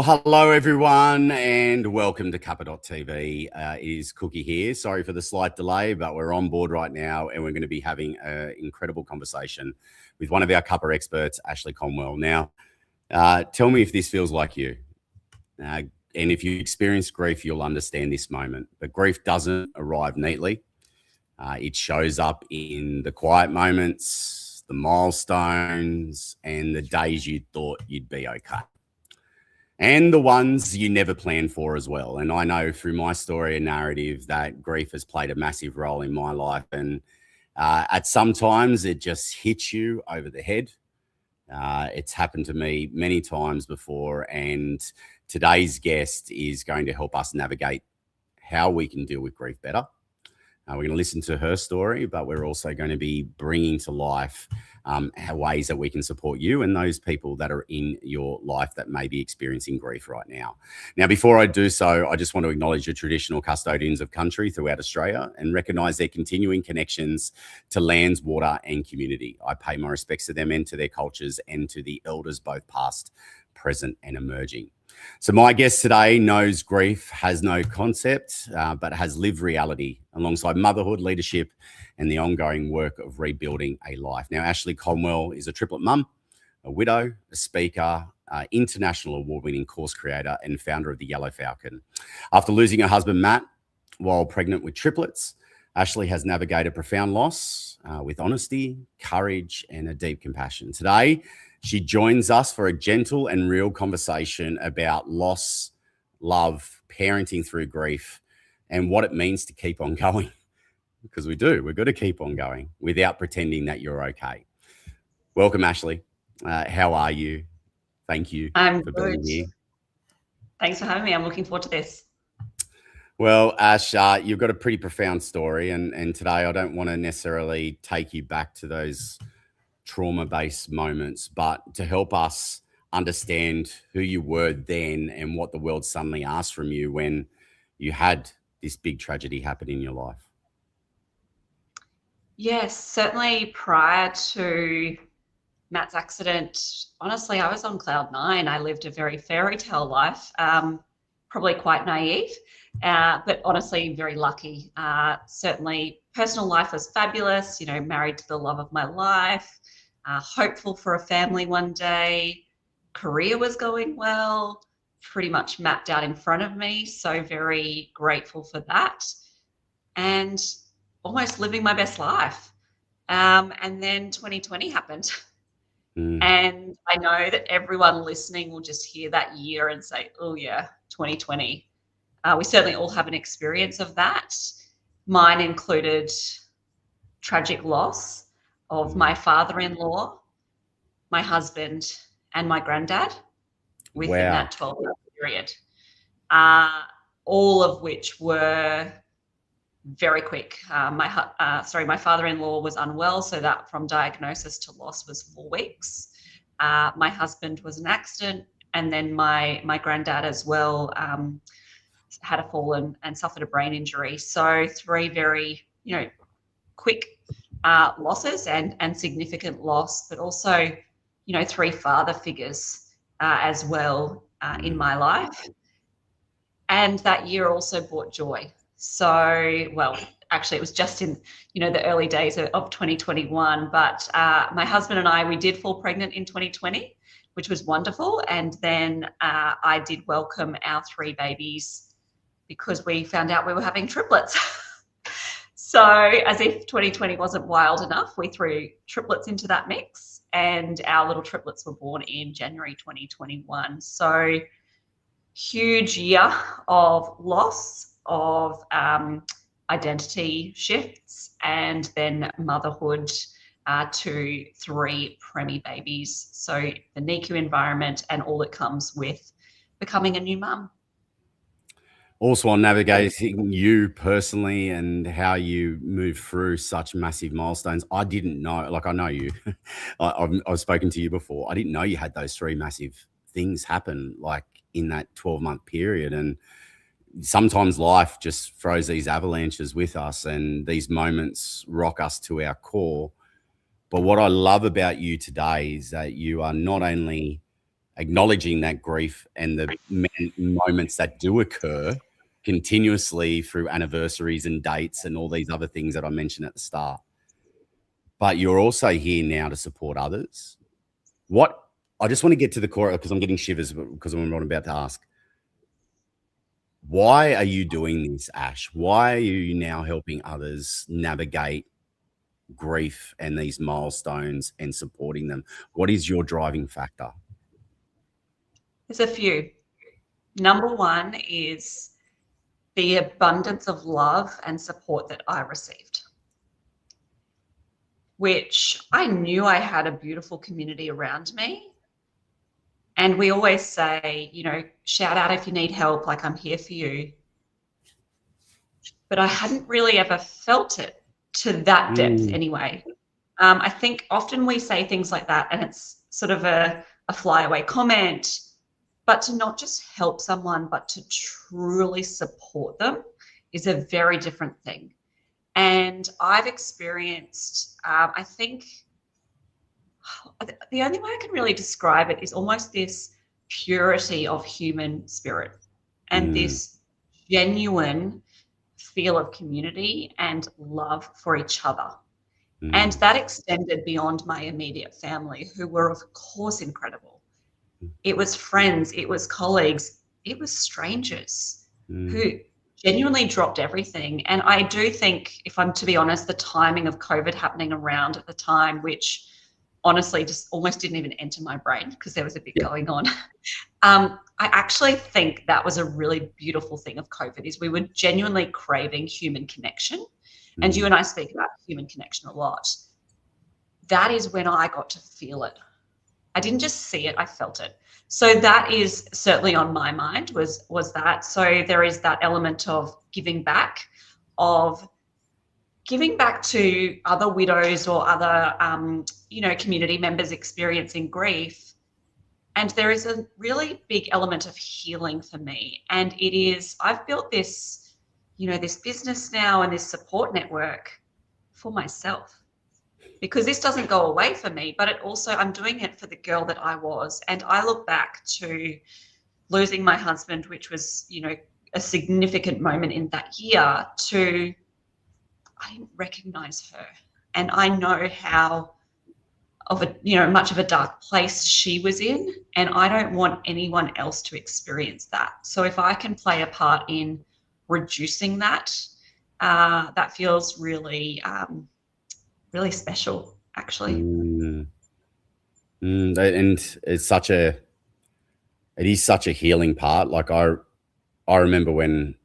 Hello, everyone, and welcome to Cuppa.tv. It is Cookie here. Sorry for the slight delay, but we're on board right now, and we're going to be having an incredible conversation with one of our Cuppa experts, Ashleigh Conwell. Now, tell me if this feels like you. And if you experience grief, you'll understand this moment. But grief doesn't arrive neatly. It shows up in the quiet moments, the milestones, and the days you thought you'd be okay. And the ones you never planned for as well. And I know through my story and narrative that grief has played a massive role in my life. And at some times it just hits you over the head. It's happened to me many times before. And today's guest is going to help us navigate how we can deal with grief better. We're going to listen to her story, but we're also going to be bringing to life ways that we can support you and those people that are in your life that may be experiencing grief right now. Now, before I do so, I just want to acknowledge the traditional custodians of country throughout Australia and recognise their continuing connections to lands, water and community. I pay my respects to them and to their cultures and to the elders, both past, present and emerging. So my guest today knows grief has no concept, but has lived reality alongside motherhood, leadership, and the ongoing work of rebuilding a life. Now, Ashleigh Conwell is a triplet mum, a widow, a speaker, international award-winning course creator, and founder of the Yellow Falcon. After losing her husband, Matt, while pregnant with triplets, Ashleigh has navigated profound loss with honesty, courage, and a deep compassion. Today, she joins us for a gentle and real conversation about loss, love, parenting through grief, and what it means to keep on going. Because we do. We've got to keep on going without pretending that you're okay. Welcome, Ashleigh. How are you? Thank you for being here. Thanks for having me. I'm looking forward to this. Well, Ash, you've got a pretty profound story. And today I don't want to necessarily take you back to those trauma-based moments, but to help us understand who you were then and what the world suddenly asked from you when you had this big tragedy happen in your life. Yes, certainly prior to Matt's accident, honestly, I was on cloud nine. I lived a very fairy tale life, probably quite naive, but honestly very lucky. Certainly personal life was fabulous, married to the love of my life. Hopeful for a family one day, career was going well, pretty much mapped out in front of me. So very grateful for that and almost living my best life. And then 2020 happened. And I know that everyone listening will just hear that year and say, oh yeah, 2020. We certainly all have an experience of that. Mine included tragic loss of my father-in-law, my husband, and my granddad within that 12-month period, all of which were very quick. My father-in-law was unwell, so that from diagnosis to loss was 4 weeks. My husband was an accident, and then my granddad as well had a fall and suffered a brain injury. So 3 very, quick losses and significant loss, but also, 3 father figures as well in my life. And that year also brought joy. So, well, actually it was just in, the early days of 2021, but my husband and I, we did fall pregnant in 2020, which was wonderful. And then I did welcome our 3 babies because we found out we were having triplets. So as if 2020 wasn't wild enough, we threw triplets into that mix, and our little triplets were born in January 2021. So huge year of loss, of identity shifts, and then motherhood to 3 preemie babies. So the NICU environment and all that comes with becoming a new mum. Also on navigating you personally and how you move through such massive milestones. I didn't know, I know you, I've spoken to you before. I didn't know you had those 3 massive things happen in that 12-month period. And sometimes life just throws these avalanches with us, and these moments rock us to our core. But what I love about you today is that you are not only acknowledging that grief and the moments that do occur continuously through anniversaries and dates and all these other things that I mentioned at the start. But you're also here now to support others. What I just want to get to the core, because I'm getting shivers because I'm about to ask. Why are you doing this, Ash? Why are you now helping others navigate grief and these milestones and supporting them? What is your driving factor? There's a few. Number one is the abundance of love and support that I received, which I knew I had a beautiful community around me. And we always say, you know, shout out if you need help, like I'm here for you. But I hadn't really ever felt it to that depth anyway. I think often we say things like that and it's sort of a flyaway comment, but to not just help someone, but to truly support them is a very different thing. And I've experienced, I think, the only way I can really describe it is almost this purity of human spirit and this genuine feel of community and love for each other. And that extended beyond my immediate family, who were, of course, incredible. It was friends, it was colleagues, it was strangers who genuinely dropped everything. And I do think, if I'm to be honest, the timing of COVID happening around at the time, which honestly just almost didn't even enter my brain because there was a bit going on. I actually think that was a really beautiful thing of COVID, is we were genuinely craving human connection. And you and I speak about human connection a lot. That is when I got to feel it. I didn't just see it, I felt it. So that is certainly on my mind, was that. So there is that element of giving back to other widows or other, community members experiencing grief. And there is a really big element of healing for me. And it is, I've built this, this business now and this support network for myself, because this doesn't go away for me, but it also, I'm doing it for the girl that I was. And I look back to losing my husband, which was, a significant moment in that year, to, I didn't recognize her. And I know how much of a dark place she was in. And I don't want anyone else to experience that. So if I can play a part in reducing that, that feels really, really special, actually. And it is such a healing part. Like I remember when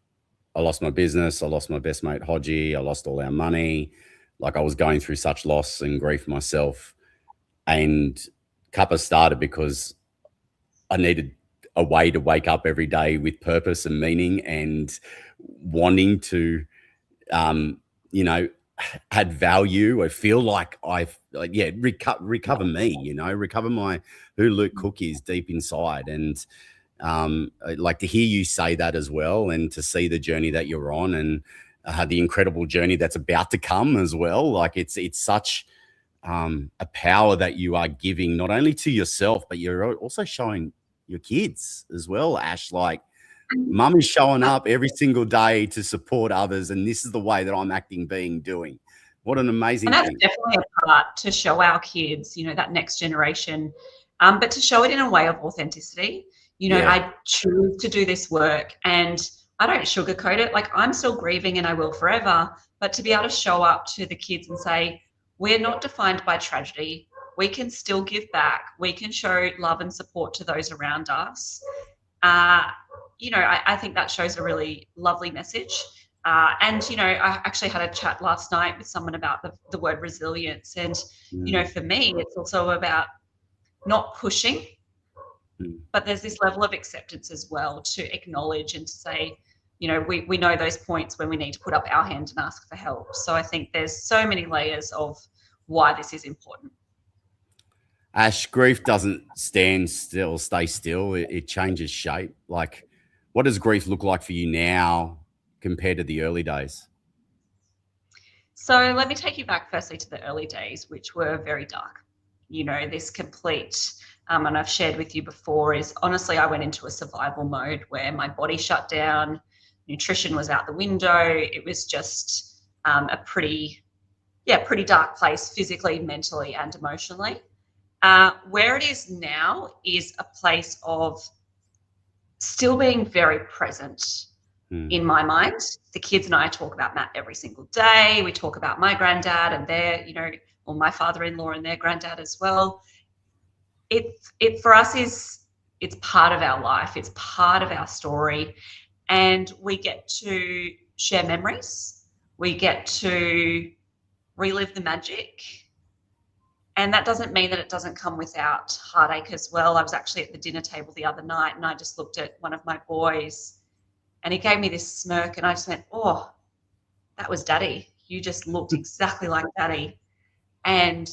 I lost my business, I lost my best mate, Hodgie, I lost all our money. Like I was going through such loss and grief myself. And Cuppa started because I needed a way to wake up every day with purpose and meaning and wanting to, add value. I feel like recover me, recover my who Luke Cook is deep inside. And I'd like to hear you say that as well, and to see the journey that you're on, and the incredible journey that's about to come as well. Like it's such a power that you are giving, not only to yourself, but you're also showing your kids as well, Ash. Like mum is showing up every single day to support others, and this is the way that I'm doing. What an amazing thing. And thing. That's definitely a part to show our kids, that next generation, but to show it in a way of authenticity. I choose to do this work and I don't sugarcoat it. Like I'm still grieving and I will forever, but to be able to show up to the kids and say, we're not defined by tragedy. We can still give back. We can show love and support to those around us. I think that shows a really lovely message. And I actually had a chat last night with someone about the word resilience. And, for me, it's also about not pushing, but there's this level of acceptance as well, to acknowledge and to say, we know those points when we need to put up our hand and ask for help. So I think there's so many layers of why this is important. Ash, grief doesn't stay still. It changes shape. Like, what does grief look like for you now compared to the early days? So let me take you back firstly to the early days, which were very dark. This complete and I've shared with you before, is honestly I went into a survival mode where my body shut down, nutrition was out the window. It was just a pretty dark place physically, mentally, and emotionally. Where it is now is a place of still being very present in my mind. The kids and I talk about Matt every single day. We talk about my granddad and their, or my father-in-law and their granddad as well. It for us it's part of our life. It's part of our story, and we get to share memories. We get to relive the magic. And that doesn't mean that it doesn't come without heartache as well. I was actually at the dinner table the other night and I just looked at one of my boys and he gave me this smirk and I just went, oh, that was Daddy. You just looked exactly like Daddy. And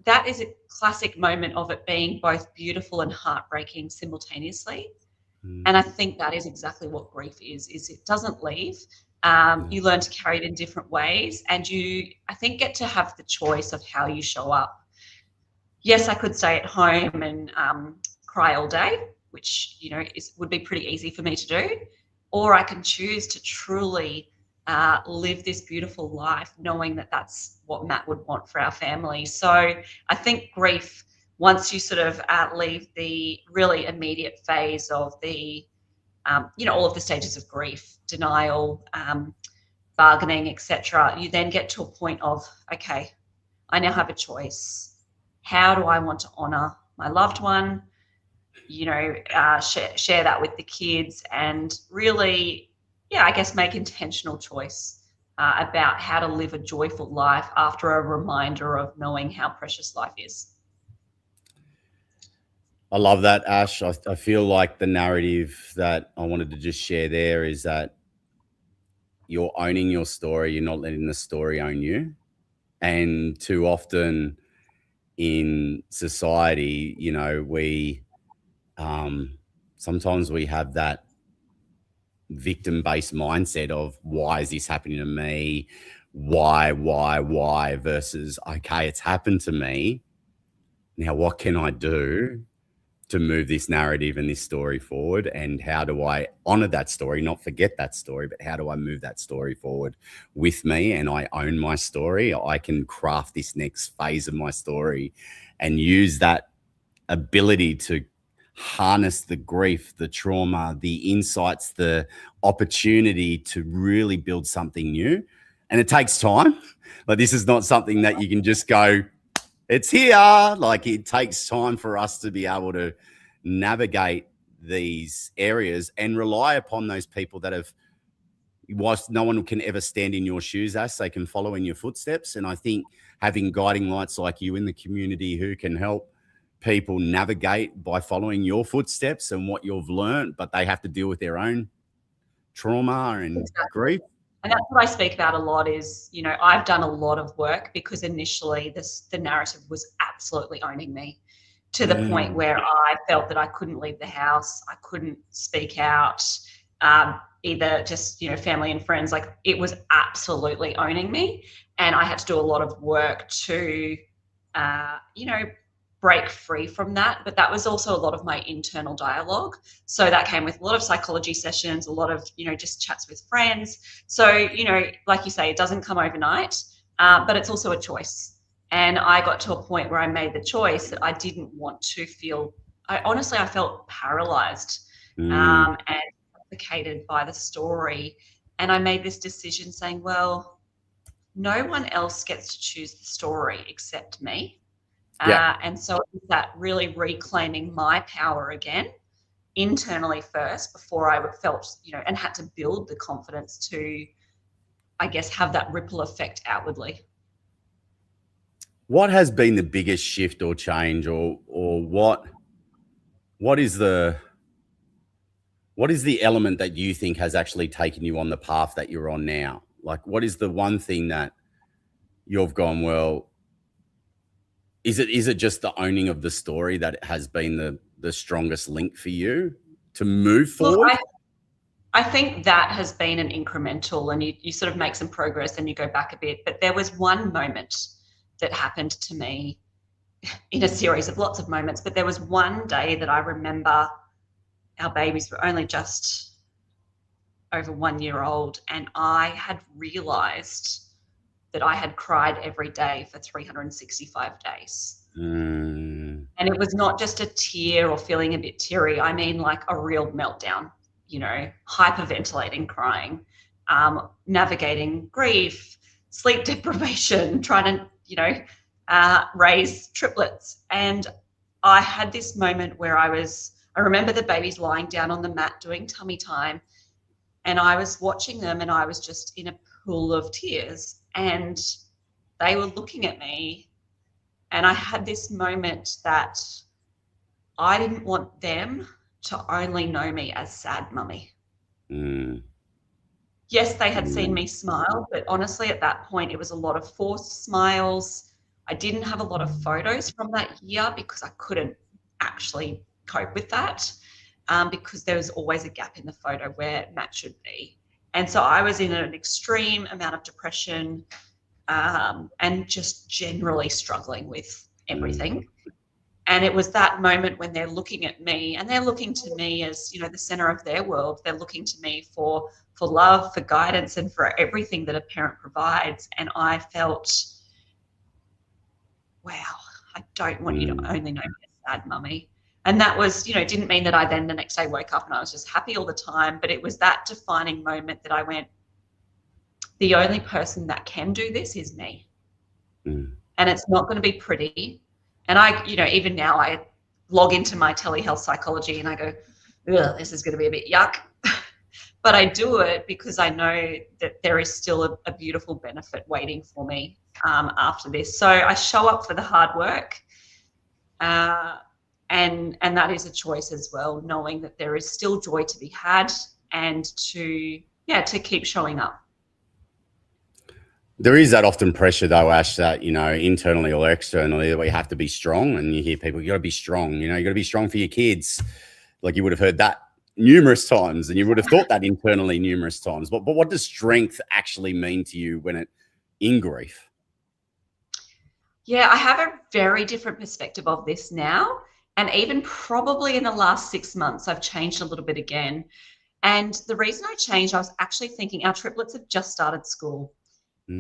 that is a classic moment of it being both beautiful and heartbreaking simultaneously. And I think that is exactly what grief is it doesn't leave. You learn to carry it in different ways, and you, I think, get to have the choice of how you show up. Yes, I could stay at home and cry all day, which would be pretty easy for me to do, or I can choose to truly live this beautiful life, knowing that that's what Matt would want for our family. So I think grief, once you sort of leave the really immediate phase of the all of the stages of grief, denial, bargaining, etc., you then get to a point of, okay, I now have a choice. How do I want to honor my loved one? Share that with the kids, and really, I guess make intentional choice about how to live a joyful life after a reminder of knowing how precious life is. I love that, Ash. I feel like the narrative that I wanted to just share there is that you're owning your story. You're not letting the story own you. And too often in society, we sometimes we have that victim-based mindset of, why is this happening to me? Why? Versus, okay, it's happened to me. Now, what can I do to move this narrative and this story forward? And how do I honor that story, not forget that story, but how do I move that story forward with me? And I own my story. I can craft this next phase of my story and use that ability to harness the grief, the trauma, the insights, the opportunity to really build something new. And it takes time. Like, this is not something that you can just go, it's here. Like, it takes time for us to be able to navigate these areas and rely upon those people that have, whilst no one can ever stand in your shoes, Ash, they can follow in your footsteps. And I think having guiding lights like you in the community who can help people navigate by following your footsteps and what you've learned, but they have to deal with their own trauma and grief. And that's what I speak about a lot is, I've done a lot of work because initially the narrative was absolutely owning me to the point where I felt that I couldn't leave the house. I couldn't speak out, either just, family and friends. Like, it was absolutely owning me. And I had to do a lot of work to, break free from that. But that was also a lot of my internal dialogue. So that came with a lot of psychology sessions, a lot of, just chats with friends. So, like you say, it doesn't come overnight, but it's also a choice. And I got to a point where I made the choice that I didn't want to feel, I felt paralyzed and suffocated by the story. And I made this decision saying, well, no one else gets to choose the story except me. And so it's that really reclaiming my power again, internally first, before I felt, and had to build the confidence to, I guess, have that ripple effect outwardly. What has been the biggest shift or change, or what is the element that you think has actually taken you on the path that you're on now? Like, what is the one thing that you've gone, well, is it just the owning of the story that has been the strongest link for you to move forward? Look, I think that has been an incremental, and you sort of make some progress and you go back a bit. But there was one moment that happened to me in a series of lots of moments, but there was one day that I remember. Our babies were only just over 1 year old, and I had realized that I had cried every day for 365 days. Mm. And it was not just a tear or feeling a bit teary. I mean, like a real meltdown, hyperventilating, crying, navigating grief, sleep deprivation, trying to, raise triplets. And I had this moment where I remember the babies lying down on the mat doing tummy time, and I was watching them, and I was just in a pool of tears, and they were looking at me. And I had this moment that I didn't want them to only know me as sad mummy. Mm. Yes, they had seen me smile, but honestly, at that point, it was a lot of forced smiles. I didn't have a lot of photos from that year because I couldn't actually cope with that, because there was always a gap in the photo where Matt should be. And so I was in an extreme amount of depression, and just generally struggling with everything. And it was that moment when they're looking at me, and they're looking to me as, the center of their world. They're looking to me for love, for guidance, and for everything that a parent provides. And I felt, wow, I don't want you to only know me as sad mummy. And that was, didn't mean that I then the next day woke up and I was just happy all the time, but it was that defining moment that I went, the only person that can do this is me. And it's not going to be pretty. And I, even now I log into my telehealth psychology and I go, this is going to be a bit yuck. But I do it because I know that there is still a beautiful benefit waiting for me after this. So I show up for the hard work. And that is a choice as well, knowing that there is still joy to be had, and to keep showing up. There is that often pressure though, Ash, that, internally or externally, that we have to be strong. And you hear people, you got to be strong, you got to be strong for your kids. Like, you would have heard that numerous times, and you would have thought that internally numerous times. But what does strength actually mean to you in grief? Yeah, I have a very different perspective of this now. And even probably in the last 6 months, I've changed a little bit again. And the reason I changed, I was actually thinking our triplets have just started school.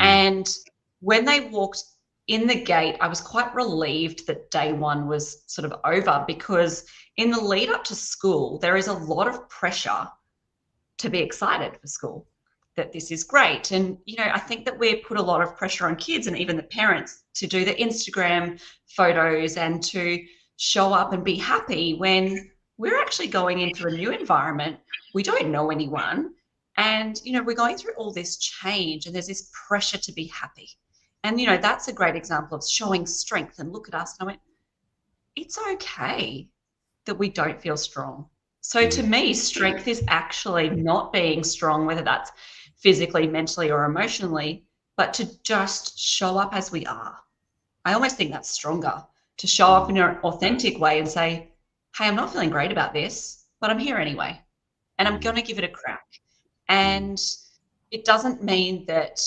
And when they walked in the gate, I was quite relieved that day one was sort of over, because in the lead up to school, there is a lot of pressure to be excited for school, that this is great. And, I think that we put a lot of pressure on kids and even the parents to do the Instagram photos and to show up and be happy, when we're actually going into a new environment. We don't know anyone. And, we're going through all this change, and there's this pressure to be happy. And, that's a great example of showing strength. And look at us. And I went, it's okay that we don't feel strong. So to me, strength is actually not being strong, whether that's physically, mentally, or emotionally, but to just show up as we are. I almost think that's stronger, to show up in an authentic way and say, hey, I'm not feeling great about this, but I'm here anyway, and I'm going to give it a crack. And it doesn't mean that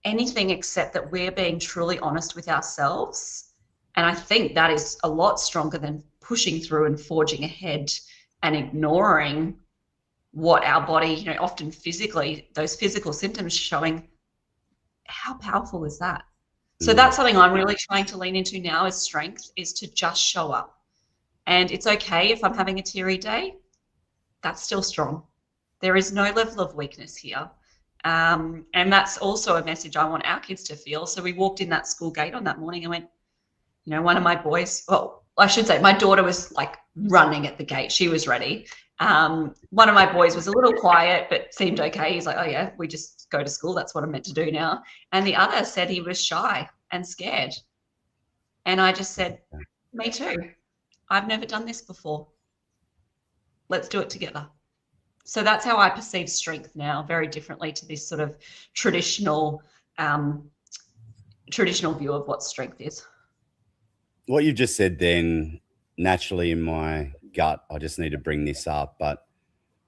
anything except that we're being truly honest with ourselves. And I think that is a lot stronger than pushing through and forging ahead and ignoring what our body, often physically, those physical symptoms showing. How powerful is that? So that's something I'm really trying to lean into now, is strength, is to just show up. And it's okay if I'm having a teary day. That's still strong. There is no level of weakness here. And that's also a message I want our kids to feel. So we walked in that school gate on that morning and went, one of my boys, well, I should say my daughter was like running at the gate. She was ready. One of my boys was a little quiet, but seemed okay. He's like, oh yeah, we just go to school. That's what I'm meant to do now. And the other said he was shy and scared. And I just said, me too. I've never done this before. Let's do it together. So that's how I perceive strength now, very differently to this sort of traditional view of what strength is. What you've just said then, naturally in my gut, I just need to bring this up, but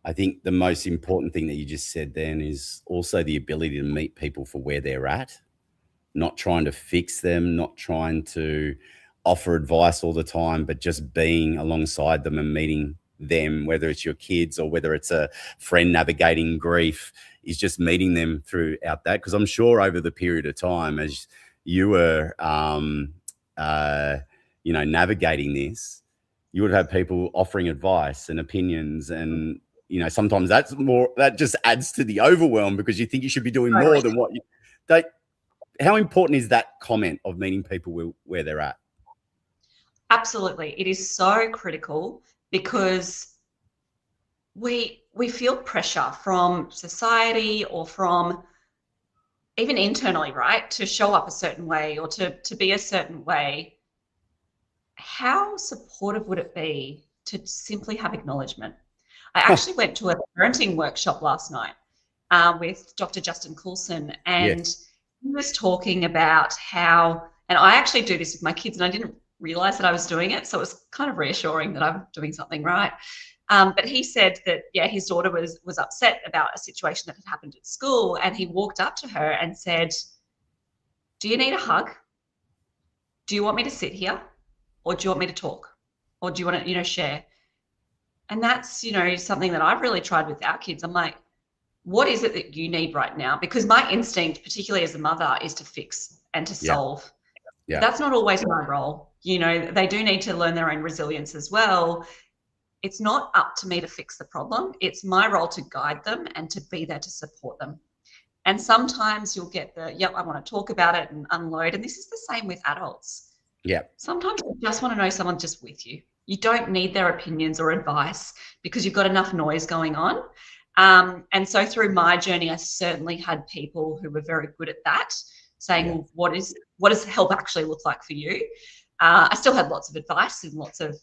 I think the most important thing that you just said then is also the ability to meet people for where they're at. not trying to fix them, not trying to offer advice all the time, but just being alongside them and meeting them, whether it's your kids or whether it's a friend navigating grief, is just meeting them throughout that. Because I'm sure over the period of time, as you were, navigating this, you would have people offering advice and opinions, and sometimes that just adds to the overwhelm because you think you should be doing more than what you. How important is that comment of meeting people where they're at? Absolutely. It is so critical because we feel pressure from society or from even internally, right, to show up a certain way or to be a certain way. How supportive would it be to simply have acknowledgement? I actually went to a parenting workshop last night with Dr. Justin Coulson, and Yes. he was talking about how, and I actually do this with my kids, and I didn't realize that I was doing it, so it was kind of reassuring that I'm doing something right. But he said that, yeah, his daughter was upset about a situation that had happened at school, and he walked up to her and said, "Do you need a hug? Do you want me to sit here? Or do you want me to talk? Or do you want to, share?" And that's, something that I've really tried with our kids. I'm like, what is it that you need right now? Because my instinct, particularly as a mother, is to fix and to solve. Yeah. That's not always my role. They do need to learn their own resilience as well. It's not up to me to fix the problem. It's my role to guide them and to be there to support them. And sometimes you'll get yep, I want to talk about it and unload. And this is the same with adults. Yeah. Sometimes you just want to know someone just with you. You don't need their opinions or advice because you've got enough noise going on. And so through my journey, I certainly had people who were very good at that, saying, well, what does help actually look like for you? I still had lots of advice and lots of,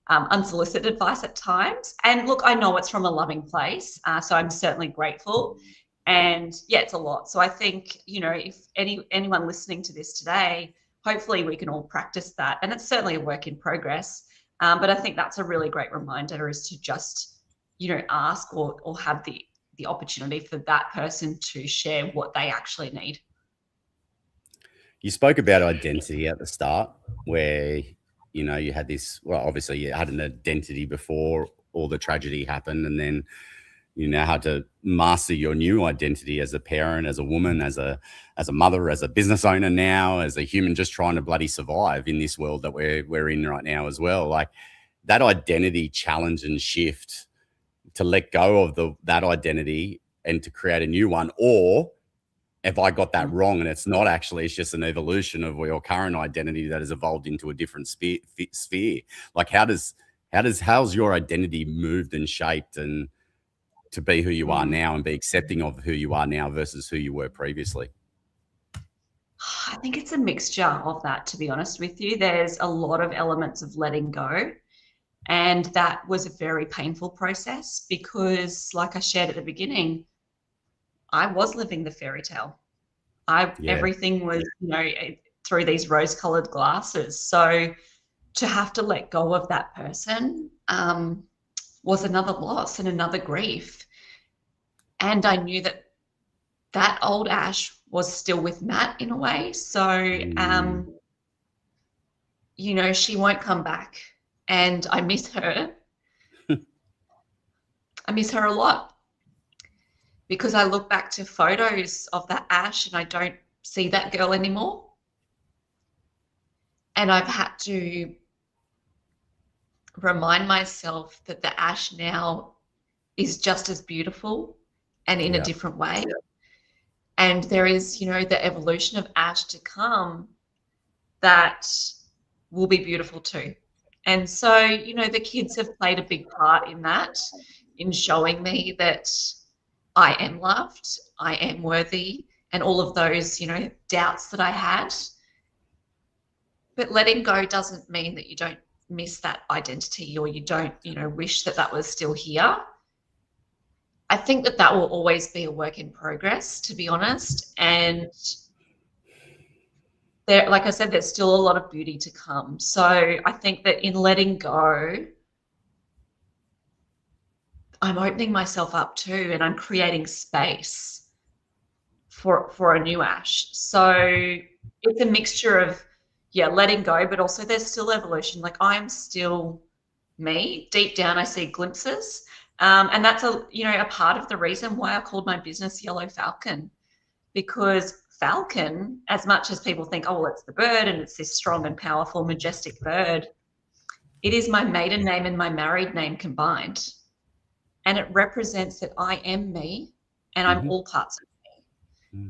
unsolicited advice at times. And look, I know it's from a loving place, so I'm certainly grateful. And yeah, it's a lot. So I think, if anyone listening to this today, hopefully we can all practice that. And it's certainly a work in progress. But I think that's a really great reminder, is to just, ask or have the opportunity for that person to share what they actually need. You spoke about identity at the start, where you had this. Well, obviously you had an identity before all the tragedy happened, and then you now had to master your new identity as a parent, as a woman, as a mother, as a business owner now, as a human just trying to bloody survive in this world that we're in right now as well. Like that identity challenge and shift, to let go of that identity and to create a new one. Or if I got that wrong and it's not actually, it's just an evolution of your current identity that has evolved into a different sphere. Like how's your identity moved and shaped and to be who you are now and be accepting of who you are now versus who you were previously? I think it's a mixture of that, to be honest with you. There's a lot of elements of letting go. And that was a very painful process because, like I shared at the beginning, I was living the fairy tale. Everything was, through these rose-colored glasses. So to have to let go of that person was another loss and another grief. And I knew that old Ash was still with Matt in a way. So, she won't come back. And I miss her. I miss her a lot because I look back to photos of that Ash and I don't see that girl anymore. And I've had to remind myself that the Ash now is just as beautiful and in a different way. And there is, the evolution of Ash to come that will be beautiful too. And so, the kids have played a big part in that, in showing me that I am loved, I am worthy, and all of those, doubts that I had. But letting go doesn't mean that you don't miss that identity or you don't, wish that was still here. I think that will always be a work in progress, to be honest. And there, like I said, there's still a lot of beauty to come. So I think that in letting go, I'm opening myself up too, and I'm creating space for a new Ash. So it's a mixture of, yeah, letting go, but also there's still evolution. Like I'm still me. Deep down, I see glimpses. And that's a part of the reason why I called my business Yellow Falcon, because falcon, as much as people think, oh, well, it's the bird and it's this strong and powerful, majestic bird, it is my maiden name and my married name combined. And it represents that I am me and I'm all parts of me.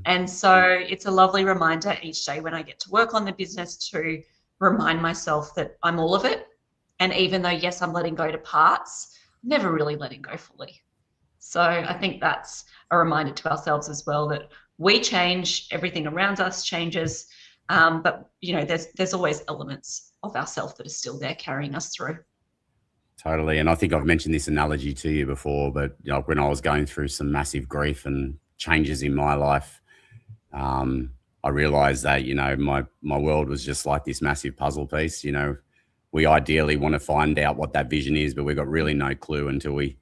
And so it's a lovely reminder each day when I get to work on the business to remind myself that I'm all of it. And even though, yes, I'm letting go to parts, I'm never really letting go fully. So I think that's a reminder to ourselves as well that we change, everything around us changes, but there's always elements of ourselves that are still there carrying us through. Totally. And I think I've mentioned this analogy to you before, but when I was going through some massive grief and changes in my life, I realized that, my world was just like this massive puzzle piece. We ideally want to find out what that vision is, but we've got really no clue until we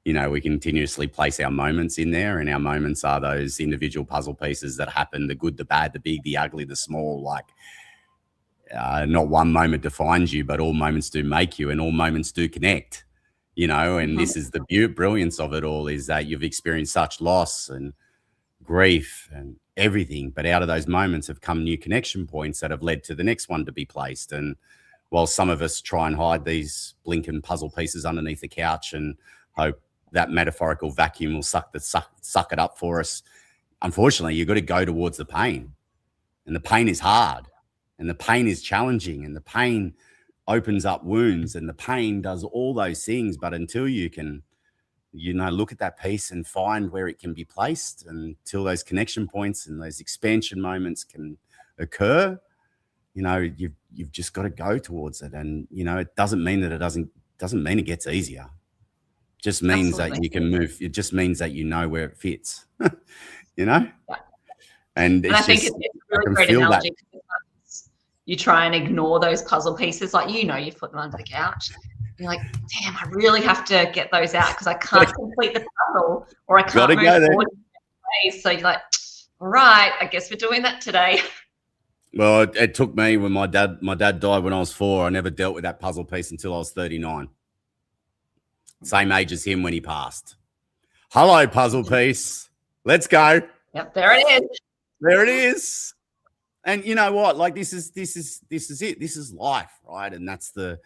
continuously place our moments in there. And our moments are those individual puzzle pieces that happen, the good, the bad, the big, the ugly, the small. Like not one moment defines you, but all moments do make you, and all moments do connect, and this is the brilliance of it all, is that you've experienced such loss and grief and everything, but out of those moments have come new connection points that have led to the next one to be placed. And while some of us try and hide these blinking puzzle pieces underneath the couch and hope that metaphorical vacuum will suck it up for us, unfortunately, you've got to go towards the pain. And the pain is hard, and the pain is challenging, and the pain opens up wounds, and the pain does all those things. But until you can, look at that piece and find where it can be placed, until those connection points and those expansion moments can occur, you've just got to go towards it. And, it doesn't mean that doesn't mean it gets easier. It just means that you can move. It just means that where it fits, Yeah. And I think it's a really great analogy. You try and ignore those puzzle pieces, like you've put them under the couch. You're like, damn, I really have to get those out because I can't complete the puzzle, or I can't move forward. So you're like, all right, I guess we're doing that today. Well, it took me when my dad died when I was 4. I never dealt with that puzzle piece until I was 39. Same age as him when he passed. Hello, puzzle piece. Let's go. Yep, there it is. There it is. And you know what? Like this is it. This is life, right? And that's the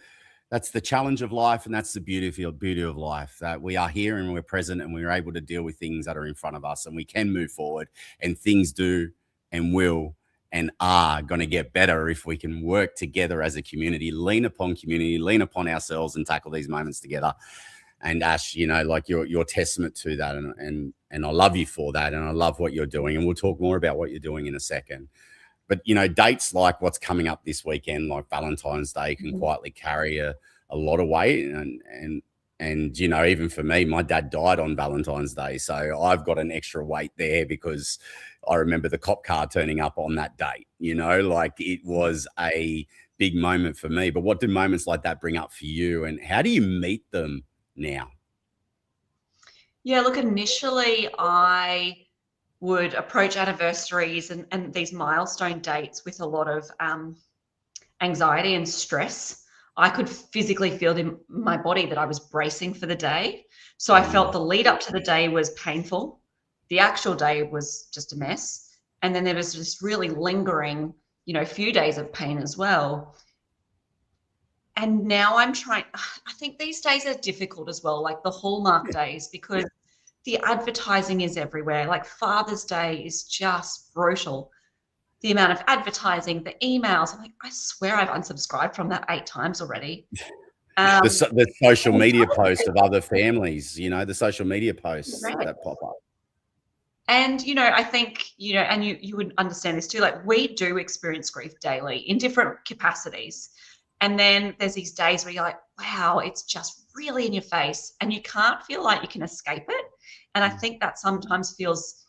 challenge of life, and that's the beauty of life, that we are here and we're present and we're able to deal with things that are in front of us, and we can move forward, and things do and will and are going to get better if we can work together as a community, lean upon ourselves, and tackle these moments together. And Ash, like you're testament to that, and I love you for that, and I love what you're doing, and we'll talk more about what you're doing in a second. But dates like what's coming up this weekend, like Valentine's Day, can quietly carry a lot of weight, and even for me, my dad died on Valentine's Day, so I've got an extra weight there because I remember the cop car turning up on that date. Like it was a big moment for me. But what do moments like that bring up for you, and how do you meet them now? Yeah, look, initially I would approach anniversaries and these milestone dates with a lot of anxiety and stress. I could physically feel in my body that I was bracing for the day. So I felt the lead up to the day was painful. The actual day was just a mess. And then there was this really lingering, few days of pain as well. And now I think these days are difficult as well, like the Hallmark days, because the advertising is everywhere. Like Father's Day is just brutal. The amount of advertising, the emails, I'm like, I swear I've unsubscribed from that 8 times already. The social media posts of other families, the social media posts that pop up. And, I think, and you would understand this too, like we do experience grief daily in different capacities. And then there's these days where you're like, wow, it's just really in your face and you can't feel like you can escape it. And I think that sometimes feels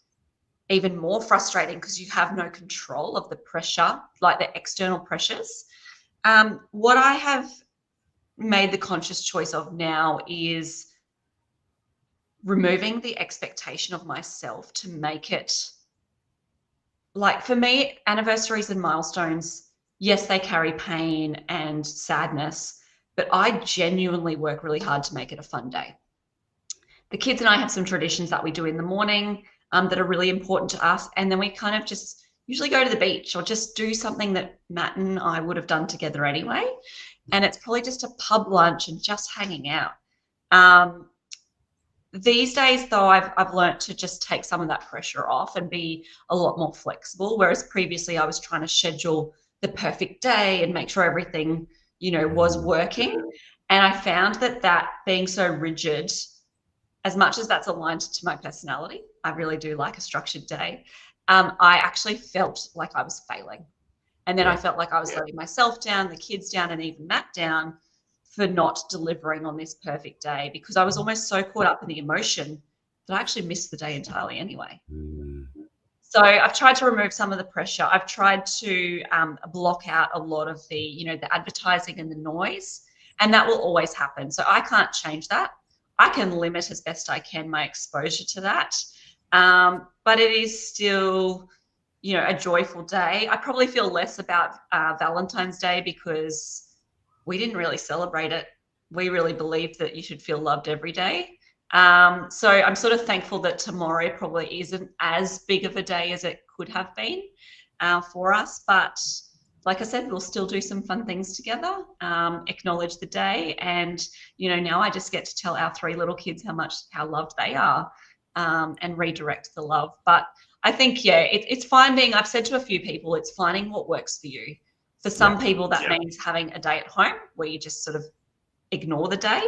even more frustrating because you have no control of the pressure, like the external pressures. What I have made the conscious choice of now is removing the expectation of myself to make it like for me, anniversaries and milestones, yes, they carry pain and sadness, but I genuinely work really hard to make it a fun day. The kids and I have some traditions that we do in the morning that are really important to us. And then we kind of just usually go to the beach or just do something that Matt and I would have done together anyway. And it's probably just a pub lunch and just hanging out. These days, though, I've learned to just take some of that pressure off and be a lot more flexible. Whereas previously I was trying to schedule the perfect day and make sure everything, was working. And I found that being so rigid, as much as that's aligned to my personality, I really do like a structured day. I actually felt like I was failing. And then I felt like I was letting myself down, the kids down, and even Matt down for not delivering on this perfect day, because I was almost so caught up in the emotion that I actually missed the day entirely anyway. So I've tried to remove some of the pressure. I've tried to block out a lot of the, the advertising and the noise, and that will always happen. So I can't change that. I can limit as best I can my exposure to that. But it is still, a joyful day. I probably feel less about Valentine's Day because we didn't really celebrate it. We really believed that you should feel loved every day. So I'm sort of thankful that tomorrow probably isn't as big of a day as it could have been for us. But like I said, we'll still do some fun things together, acknowledge the day. And, now I just get to tell our 3 little kids how loved they are, and redirect the love. But I think, it's finding, I've said to a few people, it's finding what works for you. For some people, that means having a day at home where you just sort of ignore the day.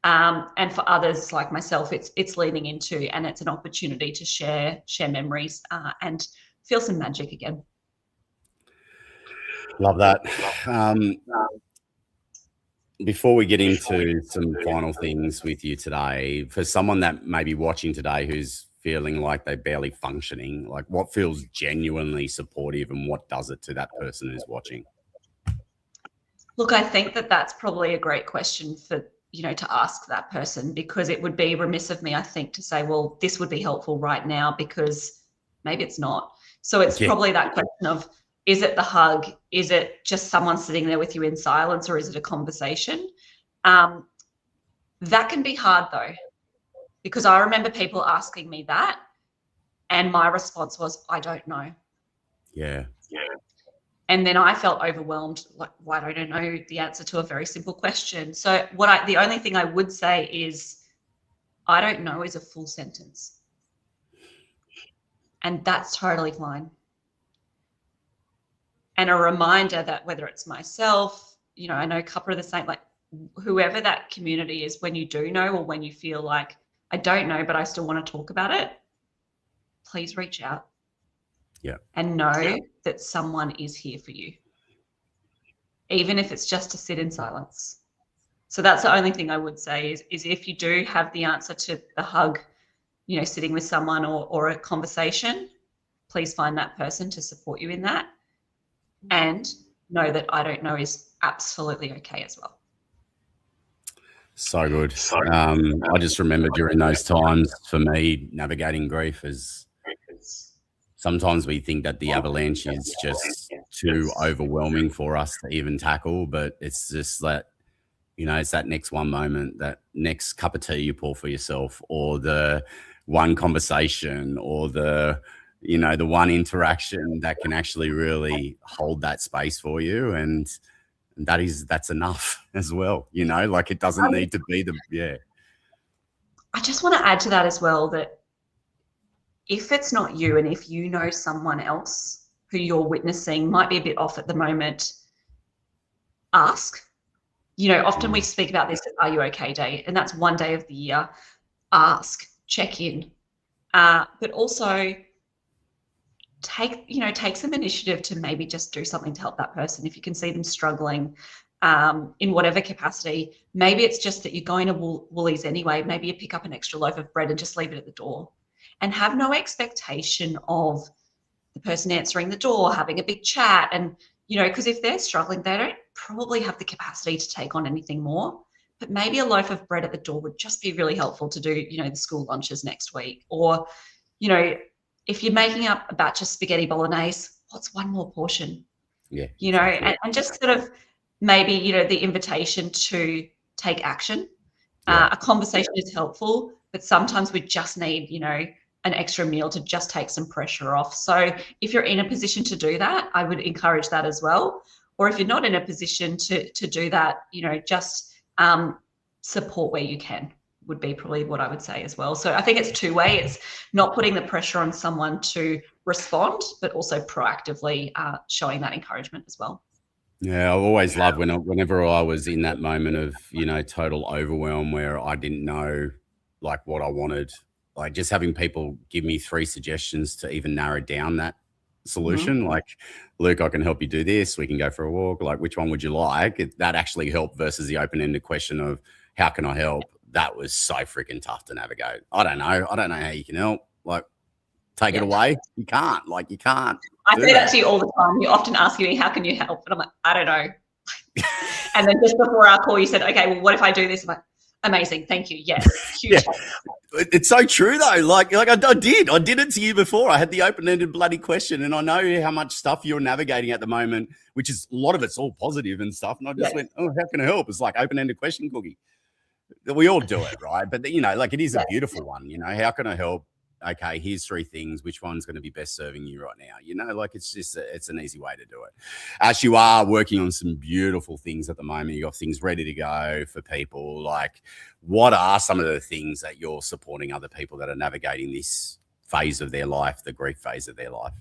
And for others like myself, it's leaning into, and it's an opportunity to share memories and feel some magic again. Love that. Before we get into some final things with you today, for someone that may be watching today who's feeling like they're barely functioning, like what feels genuinely supportive and what does it to that person who's watching? Look, I think that's probably a great question for, to ask that person, because it would be remiss of me, I think, to say, well, this would be helpful right now, because maybe it's not. So it's probably that question of, is it the hug? Is it just someone sitting there with you in silence, or is it a conversation? That can be hard though, because I remember people asking me that, and my response was, I don't know. Yeah. And then I felt overwhelmed, like, why don't I know the answer to a very simple question? So the only thing I would say is, I don't know is a full sentence. And that's totally fine. And a reminder that whether it's myself, I know Cuppa are the same, like whoever that community is, when you do know, or when you feel like, I don't know, but I still want to talk about it, please reach out. Yeah. And know that someone is here for you, even if it's just to sit in silence. So that's the only thing I would say is if you do have the answer to the hug, sitting with someone or a conversation, please find that person to support you in that. And know that I don't know is absolutely okay as well. So good. I just remember during those times, for me, navigating grief is, sometimes we think that the avalanche is just too overwhelming for us to even tackle, but it's just that, it's that next one moment, that next cup of tea you pour for yourself, or the one conversation, or the one interaction that can actually really hold that space for you. And that's enough as well. Like it doesn't need to be I just want to add to that as well, that if it's not you, and if you know someone else who you're witnessing might be a bit off at the moment, ask. Often we speak about this Are You Okay Day, and that's one day of the year. Ask, check in, but also take some initiative to maybe just do something to help that person. If you can see them struggling in whatever capacity, maybe it's just that you're going to Woolies anyway. Maybe you pick up an extra loaf of bread and just leave it at the door, and have no expectation of the person answering the door, having a big chat. And, because if they're struggling, they don't probably have the capacity to take on anything more. But maybe a loaf of bread at the door would just be really helpful to do, the school lunches next week. Or, if you're making up a batch of spaghetti bolognese, what's one more portion? Yeah. You know, and just sort of maybe, you know, the invitation to take action. A conversation is helpful, but sometimes we just need, you know, an extra meal to just take some pressure off. So if you're in a position to do that, I would encourage that as well. Or if you're not in a position to do that, you know, just support where you can would be probably what I would say as well. So I think it's two-way. It's not putting the pressure on someone to respond, but also proactively showing that encouragement as well. Yeah, I've always loved whenever I was in that moment of, you know, total overwhelm where I didn't know like what I wanted, like just having people give me 3 suggestions to even narrow down that solution. Like, Luke, I can help you do this. We can go for a walk. Like, which one would you like? That actually helped versus the open-ended question of how can I help? That was so freaking tough to navigate. I don't know. I don't know how you can help. Like, take it away. You can't. Like, you can't. I say that to you all the time. You often ask me, how can you help? And I'm like, I don't know. And then just before our call, you said, okay, well, what if I do this? I'm like, amazing. Thank you. Yes. Huge help. It's so true though. Like I did it to you before. I had the open-ended bloody question, and I know how much stuff you're navigating at the moment, which is a lot of it's all positive and stuff. And I just went, oh, how can I help? It's like open-ended question, Cookie. We all do it, right? But you know, like it is a beautiful one. You know, how can I help? Okay, here's 3 things. Which one's going to be best serving you right now? You know, like it's just it's an easy way to do it. As you are working on some beautiful things at the moment, you got things ready to go for people. Like, what are some of the things that you're supporting other people that are navigating this phase of their life, the grief phase of their life?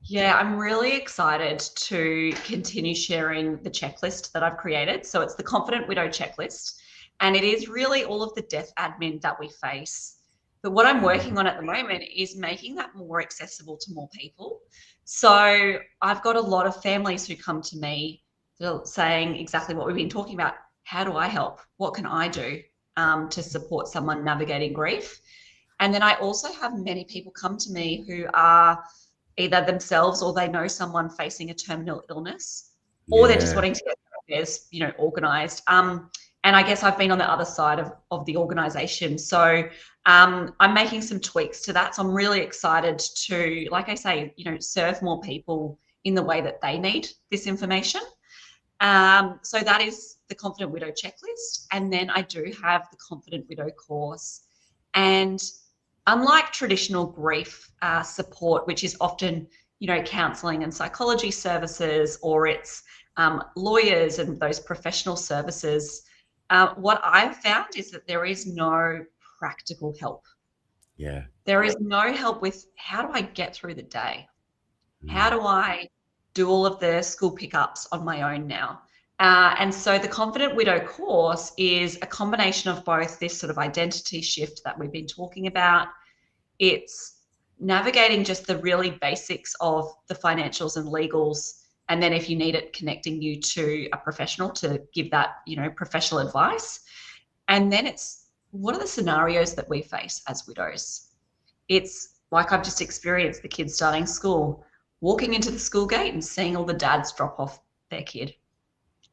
Yeah, I'm really excited to continue sharing the checklist that I've created. So it's the Confident Widow checklist, and it is really all of the death admin that we face. But what I'm working on at the moment is making that more accessible to more people. So I've got a lot of families who come to me saying exactly what we've been talking about. How do I help? What can I do to support someone navigating grief? And then I also have many people come to me who are either themselves or they know someone facing a terminal illness, or they're just wanting to get affairs, you know, organized. And I guess I've been on the other side of the organization. So I'm making some tweaks to that. So I'm really excited to, like I say, you know, serve more people in the way that they need this information. So that is the Confident Widow checklist. And then I do have the Confident Widow course. And unlike traditional grief support, which is often, you know, counseling and psychology services, or it's lawyers and those professional services, what I've found is that there is no practical help. Yeah. There is no help with how do I get through the day? How do I do all of the school pickups on my own now? And so the Confident Widow course is a combination of both this sort of identity shift that we've been talking about. It's navigating just the really basics of the financials and legals. And then if you need it, connecting you to a professional to give that, you know, professional advice. And then it's, what are the scenarios that we face as widows? It's like I've just experienced the kids starting school, walking into the school gate and seeing all the dads drop off their kid.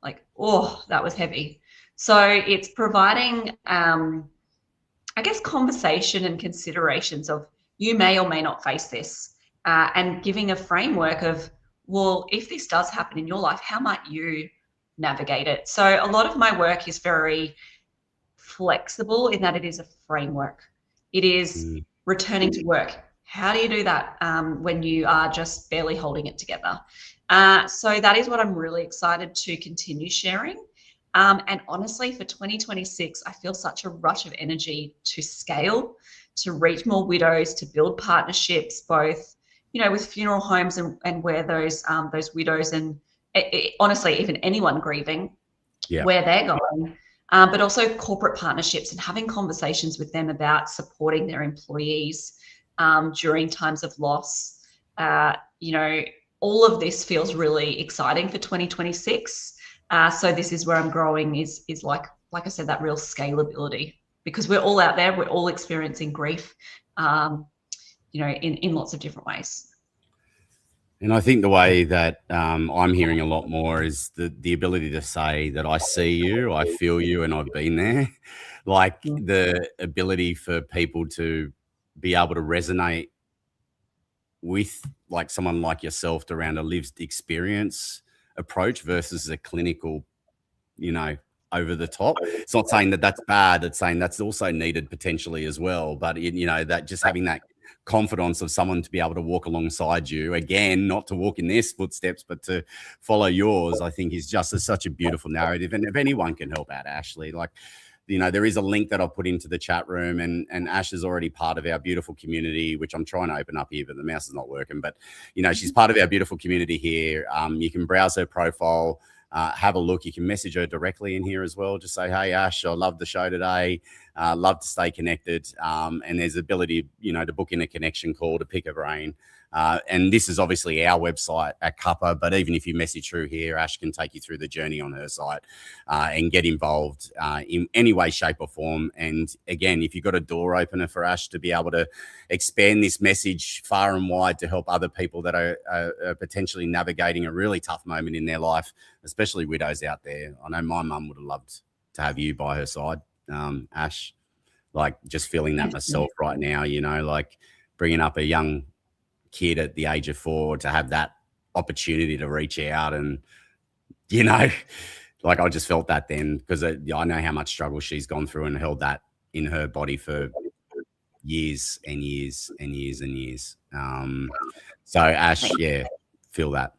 Like, oh, that was heavy. So it's providing, I guess, conversation and considerations of you may or may not face this, and giving a framework of, well, if this does happen in your life, how might you navigate it? So a lot of my work is very flexible in that it is a framework. It is returning to work. How do you do that when you are just barely holding it together? So that is what I'm really excited to continue sharing. And honestly, for 2026, I feel such a rush of energy to scale, to reach more widows, to build partnerships, both, you know, with funeral homes and where those widows and honestly, even anyone grieving, where they're going. But also corporate partnerships and having conversations with them about supporting their employees during times of loss. You know, all of this feels really exciting for 2026. So this is where I'm growing is like I said, that real scalability, because we're all out there, we're all experiencing grief, you know, in lots of different ways. And I think the way that I'm hearing a lot more is the ability to say that I see you, I feel you, and I've been there. Like the ability for people to be able to resonate with like someone like yourself around a lived experience approach versus a clinical, over the top. It's not saying that that's bad. It's saying that's also needed potentially as well. But, that just having that confidence of someone to be able to walk alongside you, again, not to walk in their footsteps, but to follow yours, I think is just such a beautiful narrative. And if anyone can help out, Ashleigh, there is a link that I'll put into the chat room, and Ash is already part of our beautiful community, which I'm trying to open up here, but the mouse is not working. But, she's part of our beautiful community here. You can browse her profile, have a look. You can message her directly in here as well. Just say, hey, Ash, I love the show today. Love to stay connected. And there's the ability, to book in a connection call to pick her brain. And this is obviously our website at Cuppa, but even if you message through here, Ash can take you through the journey on her site and get involved in any way, shape or form. And again, if you've got a door opener for Ash to be able to expand this message far and wide to help other people that are potentially navigating a really tough moment in their life, especially widows out there. I know my mum would have loved to have you by her side, Ash, just feeling that myself right now, bringing up a young kid at the age of 4 to have that opportunity to reach out. And I just felt that then, because I know how much struggle she's gone through and held that in her body for years and years and years and years. So Ash, feel that.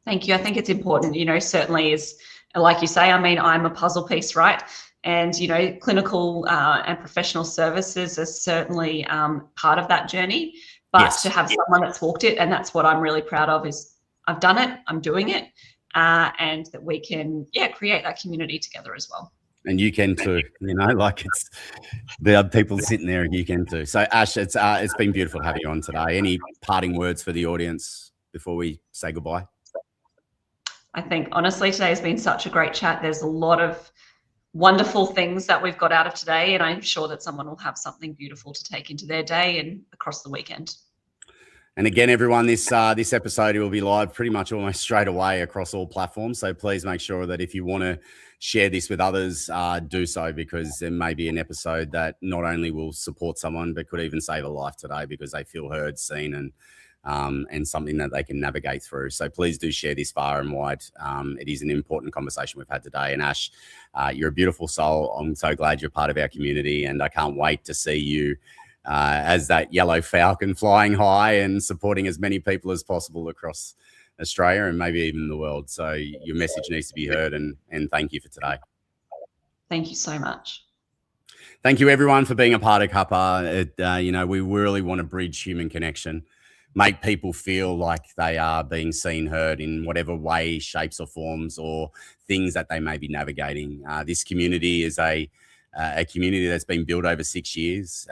Thank you. I think it's important, certainly is, like you say, I'm a puzzle piece, right? And, clinical and professional services are certainly part of that journey. But Yes. to have someone that's walked it, and that's what I'm really proud of, is I've done it, I'm doing it, and that we can, create that community together as well. And you can too, it's there are people sitting there and you can too. So Ash, it's been beautiful to have you on today. Any parting words for the audience before we say goodbye? I think honestly, today has been such a great chat. There's a lot of wonderful things that we've got out of today, and I'm sure that someone will have something beautiful to take into their day and across the weekend. And again, everyone, this episode will be live pretty much almost straight away across all platforms. So please make sure that if you want to share this with others, do so, because there may be an episode that not only will support someone, but could even save a life today because they feel heard, seen, and something that they can navigate through. So please do share this far and wide. It is an important conversation we've had today. And Ash, you're a beautiful soul. I'm so glad you're part of our community, and I can't wait to see you as that yellow falcon flying high and supporting as many people as possible across Australia and maybe even the world. So your message needs to be heard, and thank you for today. Thank you so much. Thank you everyone for being a part of Cuppa. We really want to bridge human connection, make people feel like they are being seen, heard in whatever way, shapes or forms, or things that they may be navigating. This community is a community that's been built over 6 years.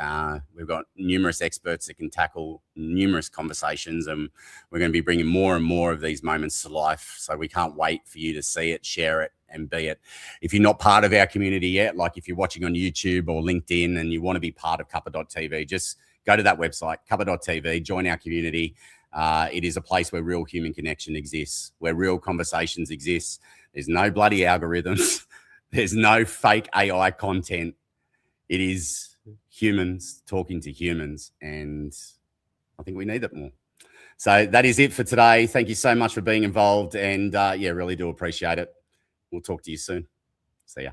We've got numerous experts that can tackle numerous conversations, and we're going to be bringing more and more of these moments to life. So we can't wait for you to see it, share it, and be it. If you're not part of our community yet, like if you're watching on YouTube or LinkedIn and you want to be part of Cuppa.tv, just go to that website, Cuppa.tv, join our community. It is a place where real human connection exists, where real conversations exist. There's no bloody algorithms. There's no fake AI content. It is humans talking to humans, and I think we need it more. So that is it for today. Thank you so much for being involved, and really do appreciate it. We'll talk to you soon. See ya.